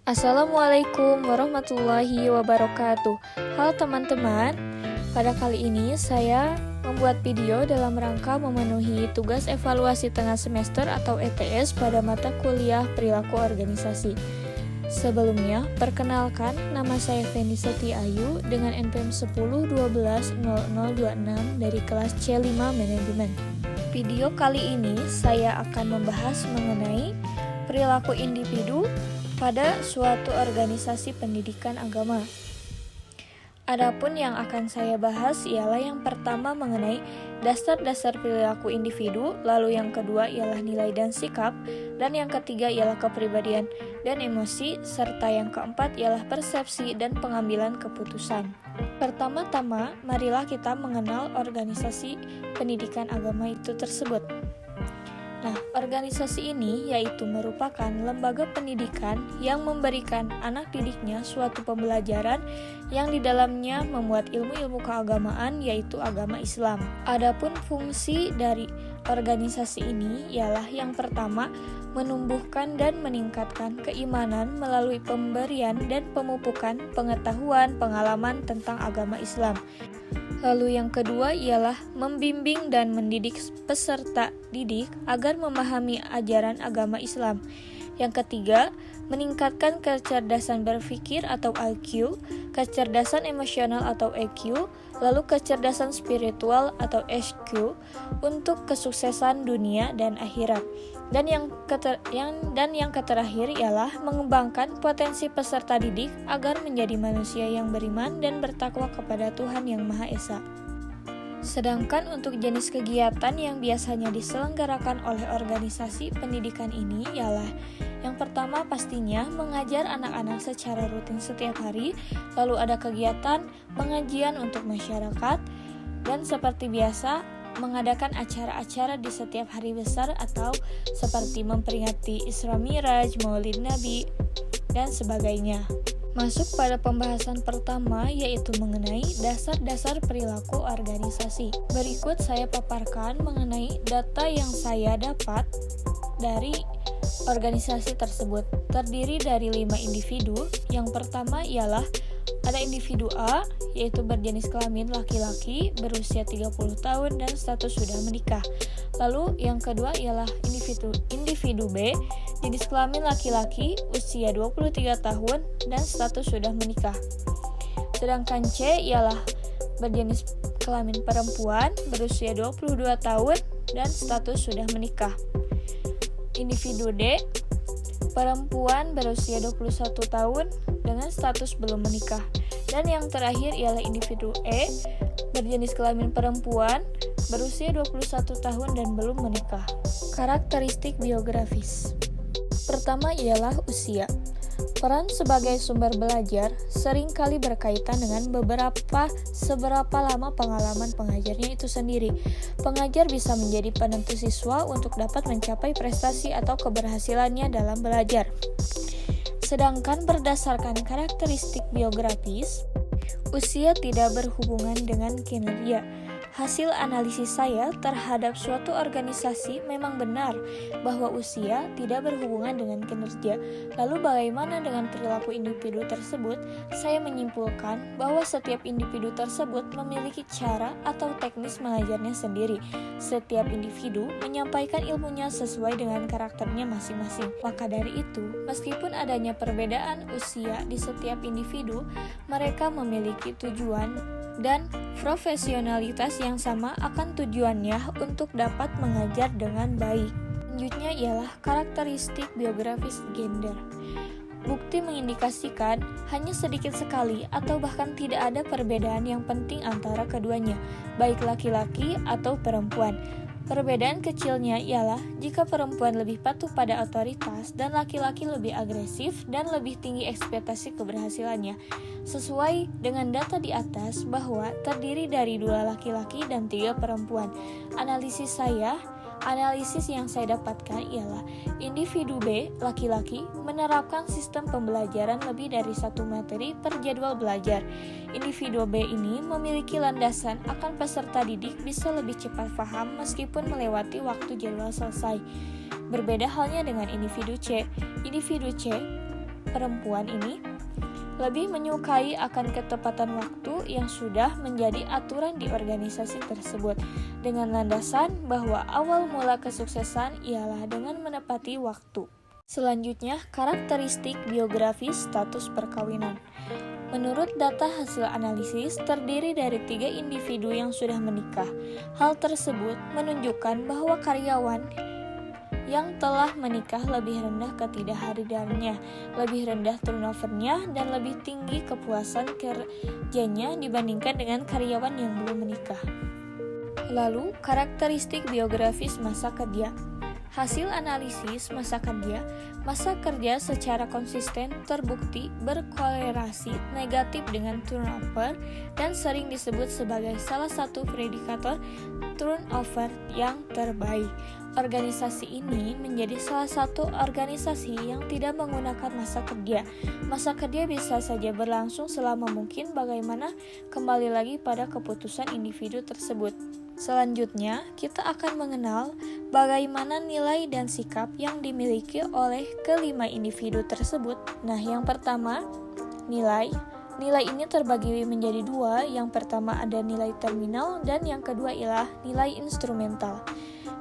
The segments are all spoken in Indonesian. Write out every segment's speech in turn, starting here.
Assalamualaikum warahmatullahi wabarakatuh. Halo teman-teman, pada kali ini saya membuat video dalam rangka memenuhi tugas evaluasi tengah semester atau ETS pada mata kuliah perilaku organisasi. Sebelumnya, perkenalkan, nama saya Fendi Setiayu dengan NPM 10120026 dari kelas C5 Manajemen. Video kali ini saya akan membahas mengenai perilaku individu pada suatu organisasi pendidikan agama. Adapun yang akan saya bahas ialah yang pertama mengenai dasar-dasar perilaku individu, lalu yang kedua ialah nilai dan sikap, dan yang ketiga ialah kepribadian dan emosi, serta yang keempat ialah persepsi dan pengambilan keputusan. Pertama-tama, marilah kita mengenal organisasi pendidikan agama itu tersebut. Nah, organisasi ini yaitu merupakan lembaga pendidikan yang memberikan anak didiknya suatu pembelajaran yang di dalamnya memuat ilmu-ilmu keagamaan yaitu agama Islam. Adapun fungsi dari organisasi ini ialah yang pertama, menumbuhkan dan meningkatkan keimanan melalui pemberian dan pemupukan pengetahuan, pengalaman tentang agama Islam. Lalu yang kedua ialah membimbing dan mendidik peserta didik agar memahami ajaran agama Islam. Yang ketiga, meningkatkan kecerdasan berpikir atau IQ, kecerdasan emosional atau EQ, lalu kecerdasan spiritual atau SQ untuk kesuksesan dunia dan akhirat. Dan yang terakhir ialah mengembangkan potensi peserta didik agar menjadi manusia yang beriman dan bertakwa kepada Tuhan Yang Maha Esa. Sedangkan untuk jenis kegiatan yang biasanya diselenggarakan oleh organisasi pendidikan ini ialah yang pertama pastinya mengajar anak-anak secara rutin setiap hari, lalu ada kegiatan pengajian untuk masyarakat, dan seperti biasa mengadakan acara-acara di setiap hari besar atau seperti memperingati Isra Miraj, Maulid Nabi, dan sebagainya. Masuk pada pembahasan pertama yaitu mengenai dasar-dasar perilaku organisasi. Berikut saya paparkan mengenai data yang saya dapat dari organisasi tersebut. Terdiri dari 5 individu. Yang pertama ialah ada individu A, yaitu berjenis kelamin laki-laki, berusia 30 tahun dan status sudah menikah. Lalu yang kedua ialah individu B, jenis kelamin laki-laki, usia 23 tahun dan status sudah menikah. Sedangkan C ialah berjenis kelamin perempuan, berusia 22 tahun dan status sudah menikah. Individu D, perempuan berusia 21 tahun dengan status belum menikah. Dan yang terakhir ialah individu E, berjenis kelamin perempuan, berusia 21 tahun dan belum menikah. Karakteristik biografis. Pertama ialah usia. Peran sebagai sumber belajar seringkali berkaitan dengan seberapa lama pengalaman pengajarnya itu sendiri. Pengajar bisa menjadi penentu siswa untuk dapat mencapai prestasi atau keberhasilannya dalam belajar. Sedangkan berdasarkan karakteristik biografis, usia tidak berhubungan dengan kinerja. Hasil analisis saya terhadap suatu organisasi memang benar bahwa usia tidak berhubungan dengan kinerja. Lalu bagaimana dengan perilaku individu tersebut? Saya menyimpulkan bahwa setiap individu tersebut memiliki cara atau teknis mengajarnya sendiri. Setiap individu menyampaikan ilmunya sesuai dengan karakternya masing-masing. Maka dari itu, meskipun adanya perbedaan usia di setiap individu, mereka memiliki tujuan dan profesionalitas yang sama akan tujuannya untuk dapat mengajar dengan baik. Selanjutnya ialah karakteristik biografis gender. Bukti mengindikasikan hanya sedikit sekali atau bahkan tidak ada perbedaan yang penting antara keduanya, baik laki-laki atau perempuan. Perbedaan kecilnya ialah jika perempuan lebih patuh pada otoritas dan laki-laki lebih agresif dan lebih tinggi ekspektasi keberhasilannya. Sesuai dengan data di atas bahwa terdiri dari 2 laki-laki dan 3 perempuan. Analisis yang saya dapatkan ialah individu B, laki-laki, menerapkan sistem pembelajaran lebih dari 1 materi per jadwal belajar. Individu B ini memiliki landasan akan peserta didik bisa lebih cepat paham meskipun melewati waktu jadwal selesai. Berbeda halnya dengan individu C. Individu C perempuan ini lebih menyukai akan ketepatan waktu yang sudah menjadi aturan di organisasi tersebut, dengan landasan bahwa awal mula kesuksesan ialah dengan menepati waktu. Selanjutnya, karakteristik biografis status perkawinan. Menurut data hasil analisis, terdiri dari 3 individu yang sudah menikah. Hal tersebut menunjukkan bahwa karyawan yang telah menikah lebih rendah ketidakhadirannya, lebih rendah turnovernya, dan lebih tinggi kepuasan kerjanya dibandingkan dengan karyawan yang belum menikah. Lalu, karakteristik biografis masa kerja. Hasil analisis masa kerja secara konsisten terbukti berkorelasi negatif dengan turnover dan sering disebut sebagai salah satu predikator turnover yang terbaik. Organisasi ini menjadi salah satu organisasi yang tidak menggunakan masa kerja. Masa kerja bisa saja berlangsung selama mungkin, bagaimana kembali lagi pada keputusan individu tersebut. Selanjutnya, kita akan mengenal bagaimana nilai dan sikap yang dimiliki oleh kelima individu tersebut. Nah, yang pertama, nilai. Nilai ini terbagi menjadi 2. Yang pertama ada nilai terminal dan yang kedua ialah nilai instrumental.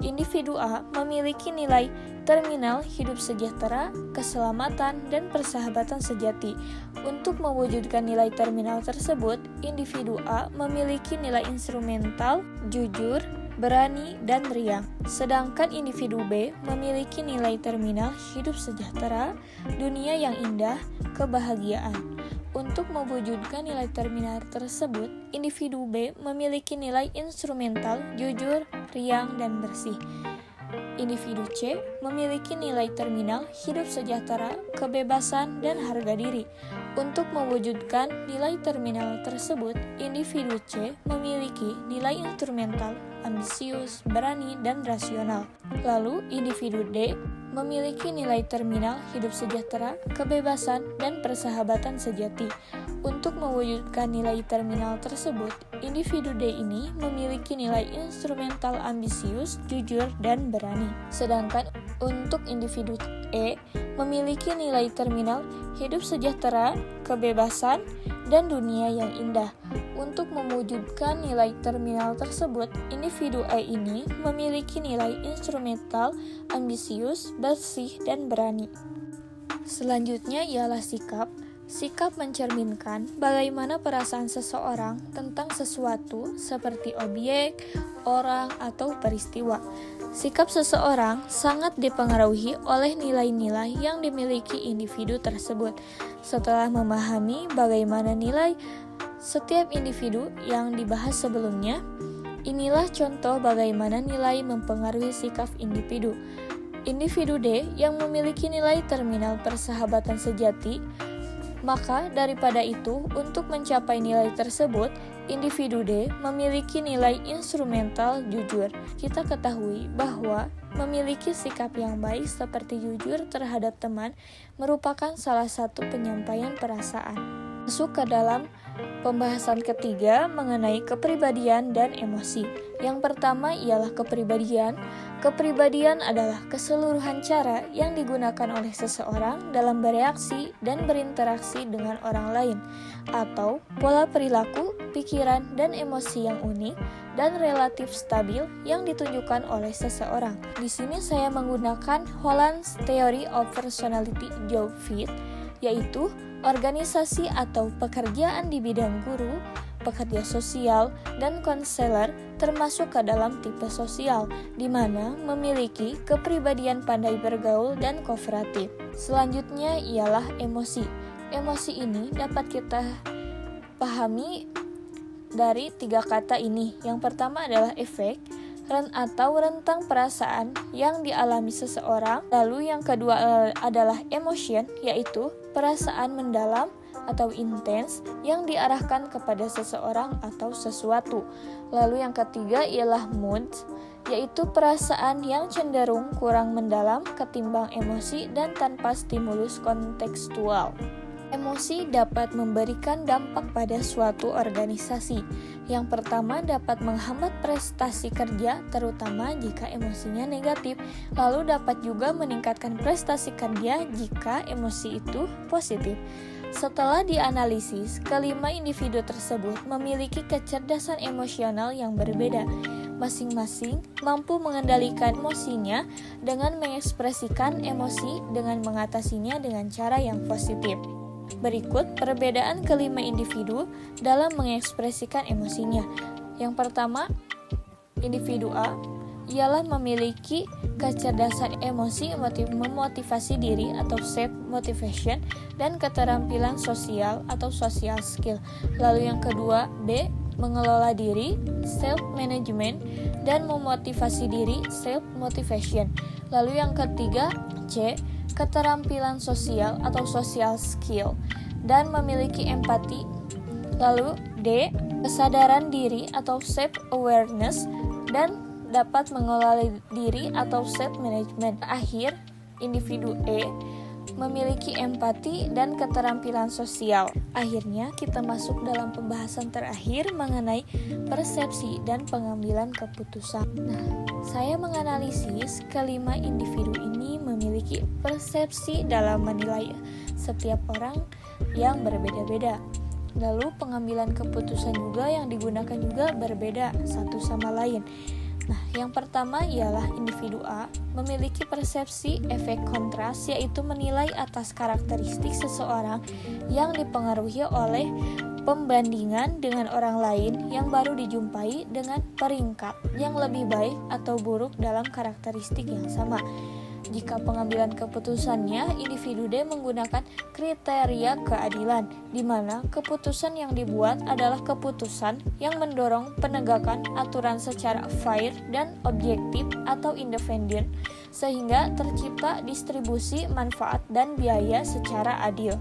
Individu A memiliki nilai terminal hidup sejahtera, keselamatan, dan persahabatan sejati. Untuk mewujudkan nilai terminal tersebut, individu A memiliki nilai instrumental, jujur, berani, dan riang. Sedangkan individu B memiliki nilai terminal hidup sejahtera, dunia yang indah, kebahagiaan. Untuk mewujudkan nilai terminal tersebut, individu B memiliki nilai instrumental, jujur, riang, dan bersih. Individu C memiliki nilai terminal, hidup sejahtera, kebebasan, dan harga diri. Untuk mewujudkan nilai terminal tersebut, individu C memiliki nilai instrumental, ambisius, berani, dan rasional. Lalu, individu D memiliki nilai terminal, hidup sejahtera, kebebasan, dan persahabatan sejati. Untuk mewujudkan nilai terminal tersebut, individu D ini memiliki nilai instrumental, ambisius, jujur, dan berani. Sedangkan untuk individu E memiliki nilai terminal, hidup sejahtera, kebebasan, dan dunia yang indah. Untuk mewujudkan nilai terminal tersebut, individu E ini memiliki nilai instrumental, ambisius, bersih, dan berani. Selanjutnya ialah sikap. Sikap mencerminkan bagaimana perasaan seseorang tentang sesuatu seperti objek, orang, atau peristiwa. Sikap seseorang sangat dipengaruhi oleh nilai-nilai yang dimiliki individu tersebut. Setelah memahami bagaimana nilai setiap individu yang dibahas sebelumnya, inilah contoh bagaimana nilai mempengaruhi sikap individu. Individu D yang memiliki nilai terminal persahabatan sejati, maka daripada itu, untuk mencapai nilai tersebut, individu D memiliki nilai instrumental jujur. Kita ketahui bahwa memiliki sikap yang baik seperti jujur terhadap teman merupakan salah satu penyampaian perasaan. Masuk ke dalam pembahasan ketiga mengenai kepribadian dan emosi. Yang pertama ialah kepribadian. Kepribadian adalah keseluruhan cara yang digunakan oleh seseorang dalam bereaksi dan berinteraksi dengan orang lain, atau pola perilaku, pikiran, dan emosi yang unik dan relatif stabil yang ditunjukkan oleh seseorang. Di sini saya menggunakan Holland's Theory of Personality Job Fit, yaitu organisasi atau pekerjaan di bidang guru, pekerja sosial, dan konselor termasuk ke dalam tipe sosial, di mana memiliki kepribadian pandai bergaul dan kooperatif. Selanjutnya ialah emosi. Emosi ini dapat kita pahami dari 3 kata ini. Yang pertama adalah efek atau rentang perasaan yang dialami seseorang. Lalu yang kedua adalah emotion, yaitu perasaan mendalam atau intens yang diarahkan kepada seseorang atau sesuatu. Lalu yang ketiga ialah mood, yaitu perasaan yang cenderung kurang mendalam ketimbang emosi dan tanpa stimulus kontekstual. Emosi dapat memberikan dampak pada suatu organisasi. Yang pertama, dapat menghambat prestasi kerja, terutama jika emosinya negatif. Lalu dapat juga meningkatkan prestasi kerja jika emosi itu positif. Setelah dianalisis, kelima individu tersebut memiliki kecerdasan emosional yang berbeda. Masing-masing mampu mengendalikan emosinya dengan mengekspresikan emosi dengan mengatasinya dengan cara yang positif. Berikut perbedaan kelima individu dalam mengekspresikan emosinya. Yang pertama, individu A ialah memiliki kecerdasan emosi memotivasi diri atau self-motivation dan keterampilan sosial atau social skill. Lalu yang kedua, B, mengelola diri, self-management, dan memotivasi diri, self-motivation. Lalu yang ketiga, C, keterampilan sosial atau social skill, dan memiliki empati. Lalu D, kesadaran diri atau self-awareness, dan dapat mengelola diri atau self-management. Akhir, individu E memiliki empati dan keterampilan sosial. Akhirnya kita masuk dalam pembahasan terakhir mengenai persepsi dan pengambilan keputusan. Nah, saya menganalisis kelima individu ini memiliki persepsi dalam menilai setiap orang yang berbeda-beda. Lalu pengambilan keputusan juga yang digunakan juga berbeda satu sama lain. Nah, yang pertama ialah individu A memiliki persepsi efek kontras, yaitu menilai atas karakteristik seseorang yang dipengaruhi oleh pembandingan dengan orang lain yang baru dijumpai dengan peringkat yang lebih baik atau buruk dalam karakteristik yang sama. Jika pengambilan keputusannya, individu D menggunakan kriteria keadilan, di mana keputusan yang dibuat adalah keputusan yang mendorong penegakan aturan secara fair dan objektif atau independen, sehingga tercipta distribusi manfaat dan biaya secara adil.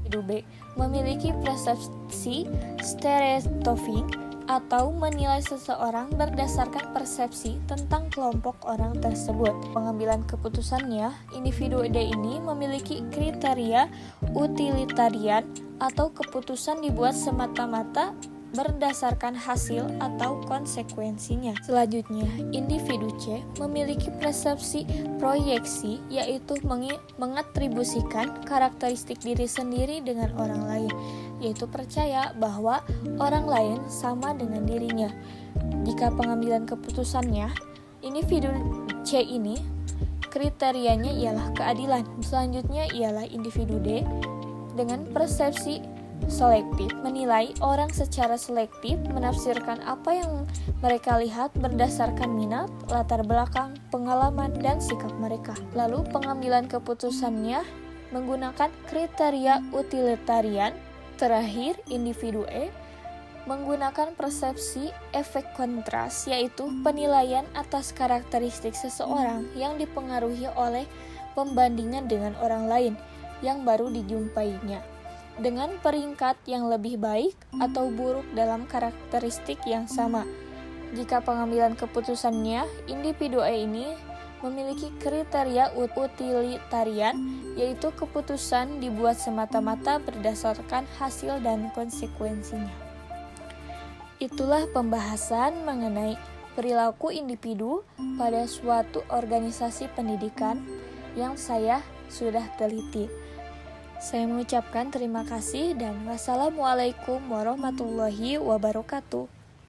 Individu B memiliki persepsi stereotyping atau menilai seseorang berdasarkan persepsi tentang kelompok orang tersebut. Pengambilan keputusannya, individu D ini memiliki kriteria utilitarian atau keputusan dibuat semata-mata berdasarkan hasil atau konsekuensinya. Selanjutnya, individu C memiliki persepsi proyeksi, yaitu mengatribusikan karakteristik diri sendiri dengan orang lain, yaitu percaya bahwa orang lain sama dengan dirinya. Jika pengambilan keputusannya, individu C ini kriterianya ialah keadilan. Selanjutnya ialah individu D dengan persepsi selektif, menilai orang secara selektif, menafsirkan apa yang mereka lihat berdasarkan minat, latar belakang, pengalaman, dan sikap mereka. Lalu pengambilan keputusannya menggunakan kriteria utilitarian. Terakhir, individu E menggunakan persepsi efek kontras, yaitu penilaian atas karakteristik seseorang yang dipengaruhi oleh pembandingan dengan orang lain yang baru dijumpainya, dengan peringkat yang lebih baik atau buruk dalam karakteristik yang sama. Jika pengambilan keputusannya, individu E ini memiliki kriteria utilitarian, yaitu keputusan dibuat semata-mata berdasarkan hasil dan konsekuensinya. Itulah pembahasan mengenai perilaku individu pada suatu organisasi pendidikan yang saya sudah teliti. Saya mengucapkan terima kasih dan wassalamualaikum warahmatullahi wabarakatuh.